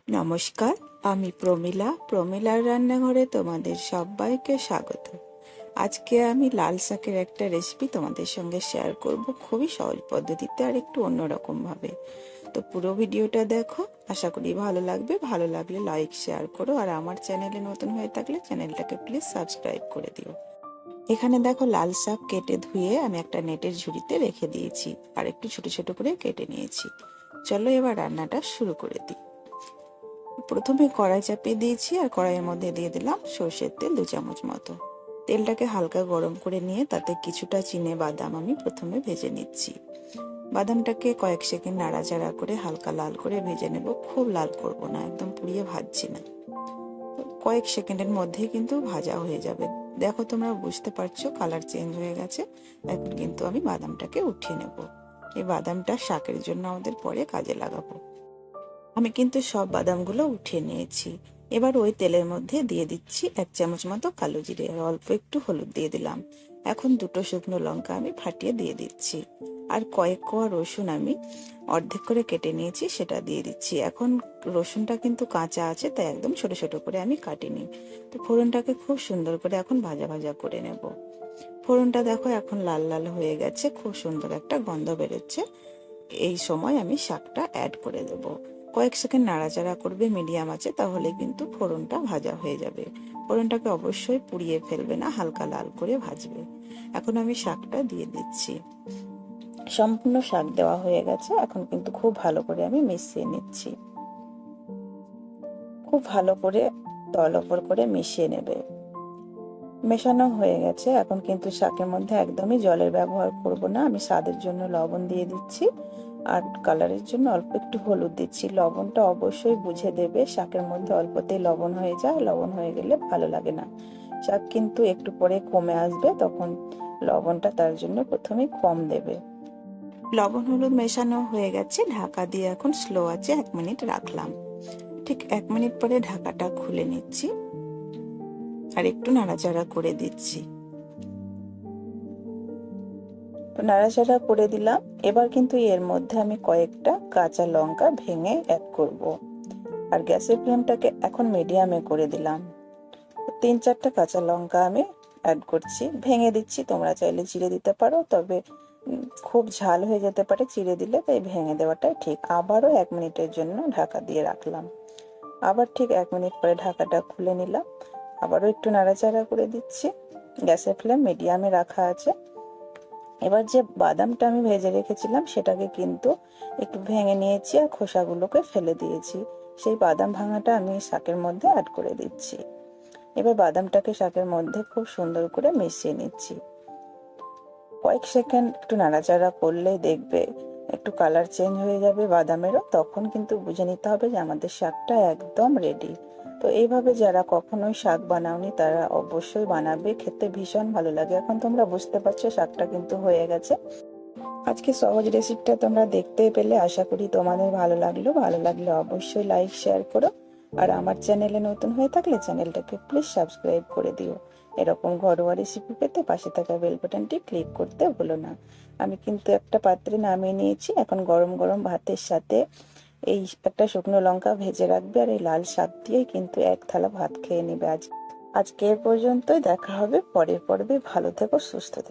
নমস্কার, আমি প্রমিলার রান্নাঘরে তোমাদের সবাইকে স্বাগত। আজকে আমি লাল শাকের একটা রেসিপি তোমাদের সঙ্গে শেয়ার করব, খুবই সহজ পদ্ধতিতে আর একটু অন্যরকম ভাবে। তো পুরো ভিডিওটা দেখো, আশা করি ভালো লাগবে। ভালো লাগলে লাইক শেয়ার করো, আর আমার চ্যানেলে নতুন হয়ে থাকলে চ্যানেলটাকে প্লিজ সাবস্ক্রাইব করে দিও। এখানে দেখো, লাল শাক কেটে ধুয়ে আমি একটা নেটের ঝুড়িতে রেখে দিয়েছি আর একটু ছোট ছোট করে কেটে নিয়েছি। চলো এবার রান্নাটা শুরু করে দিই। প্রথমে কড়াই চাপিয়ে দিয়েছি আর কড়াইয়ের মধ্যে দিয়ে দিলাম সর্ষের তেল 2 চামচ মতো। তেলটাকে হালকা গরম করে নিয়ে তাতে কিছুটা চিনে বাদাম আমি প্রথমে ভেজে নিচ্ছি। বাদামটাকে কয়েক সেকেন্ড নাড়াচাড়া করে হালকা লাল করে ভেজে নেব। খুব লাল করব না, একদম পুড়িয়ে ভাজছি না। কয়েক সেকেন্ডের মধ্যেই কিন্তু ভাজা হয়ে যাবে। দেখো, তোমরা বুঝতে পারছো কালার চেঞ্জ হয়ে গেছে। এখন কিন্তু আমি বাদামটাকে উঠিয়ে নেব। এই বাদামটা শাকের জন্য আমাদের পরে কাজে লাগাবো। আমি কিন্তু সব বাদামগুলো উঠিয়ে নিয়েছি। এবার ওই তেলের মধ্যে দিয়ে দিচ্ছি 1 চামচ মতো কালো জিরে আর অল্প একটু হলুদ দিয়ে দিলাম। এখন 2টো শুকনো লঙ্কা আমি ফাটিয়ে দিয়ে দিচ্ছি। আর কয়েক কোয়া রসুন আমি অর্ধেক করে কেটে নিয়েছি, সেটা দিয়ে দিচ্ছি। এখন রসুনটা কিন্তু কাঁচা আছে, তাই একদম ছোট ছোট করে আমি কাটিনি। তো ফোড়নটাকে খুব সুন্দর করে এখন ভাজা ভাজা করে নেব। ফোড়নটা দেখো এখন লাল লাল হয়ে গেছে, খুব সুন্দর একটা গন্ধ বেরোচ্ছে। এই সময় আমি শাকটা অ্যাড করে দেব। কয়েক সেকেন্ড নাড়াচাড়া করবে মিডিয়াম আছে, তাহলে কিন্তু ফোড়নটা ভাজা হয়ে যাবে। ফোড়নটাকে অবশ্যই পুড়িয়ে ফেলবে না, হালকা লাল করে ভাজবে। এখন আমি শাকটা দিয়ে দিচ্ছি। সম্পূর্ণ শাক দেওয়া হয়ে গেছে। এখন কিন্তু খুব ভালো করে আমি মিশিয়ে নিচ্ছি। খুব ভালো করে তল ওপর করে মিশিয়ে নেবে। মেশানো হয়ে গেছে। এখন কিন্তু শাকের মধ্যে একদমই জলের ব্যবহার করব না। আমি স্বাদের জন্য লবণ দিয়ে দিচ্ছি আর কালারের জন্য অল্প একটু হলুদ দিচ্ছি। লবণটা অবশ্যই বুঝে দেবে, শাকের মধ্যে অল্পতেই লবণ হয়ে যায়। লবণ হয়ে গেলে ভালো লাগে না। শাক কিন্তু একটু পরে কমে আসবে, তখন লবণটা তার জন্য প্রথমে কম দেবে। লবণ হলুদ মেশানো হয়ে গেছে। ঢাকা দিয়ে এখন স্লো আছে 1 মিনিট রাখলাম। ঠিক 1 মিনিট পরে ঢাকাটা খুলে নিচ্ছি আর একটু নাড়াচাড়া করে দিচ্ছি। তো নাড়াচাড়া করে দিলাম। এবার কিন্তু এর মধ্যে আমি কয়েকটা কাঁচা লঙ্কা ভেঙে অ্যাড করব। আর গ্যাসের ফ্লেমটাকে এখন মিডিয়ামে করে দিলাম। 3-4টা কাঁচা লঙ্কা আমি অ্যাড করছি, ভেঙে দিচ্ছি। তোমরা চাইলে চিড়ে দিতে পারো, তবে খুব ঝাল হয়ে যেতে পারে চিড়ে দিলে, তাই ভেঙে দেওয়াটাই ঠিক। আবারও 1 মিনিটের জন্য ঢাকা দিয়ে রাখলাম। আবার ঠিক 1 মিনিট পরে ঢাকাটা খুলে নিলাম। আবারও একটু নাড়াচাড়া করে দিচ্ছি। গ্যাসের ফ্লেম মিডিয়ামে রাখা আছে। এবার যে বাদামটা আমি ভেজে রেখেছিলাম সেটাকে কিন্তু একটু ভেঙে নিয়েছি আর খোসাগুলোকে ফেলে দিয়েছি। সেই বাদাম ভাঙাটা আমি শাকের মধ্যে অ্যাড করে দিচ্ছি। এবার বাদামটাকে শাকের মধ্যে খুব সুন্দর করে মিশিয়ে নিচ্ছি। কয়েক সেকেন্ড একটু নাড়াচাড়া করলেই দেখবে একটু কালার চেঞ্জ হয়ে যাবে বাদামেরও। তখন কিন্তু বুঝে নিতে হবে যে আমাদের শাকটা একদম রেডি। তো এইভাবে যারা কখনোই শাক বানাওনি তারা অবশ্যই বানাবে, খেতে ভীষণ ভালো লাগে। এখন তোমরা বুঝতে পারছো শাকটা কিন্তু হয়ে গেছে। আজকে সহজ রেসিপিটা তোমরা দেখতে পেলে, আশা করি তোমাদের ভালো লাগলো। ভালো লাগলে অবশ্যই লাইক শেয়ার করো, আর আমার চ্যানেলে নতুন হয়ে থাকলে চ্যানেলটাকে প্লিজ সাবস্ক্রাইব করে দিও। এরকম ঘরোয়া রেসিপি পেতে পাশে থাকা বেল বাটনটি ক্লিক করতে ভুলো না। আমি কিন্তু একটা পাত্রে নামিয়ে নিয়েছি। এখন গরম গরম ভাতের সাথে এই একটা শুকনো লঙ্কা ভেজে রাখবে, আর এই লাল শাক দিয়েই কিন্তু 1 থালা ভাত খেয়ে নেবে। আজকে এ পর্যন্তই। দেখা হবে পরের পর্বে। ভালো থেকো, সুস্থ থেকো।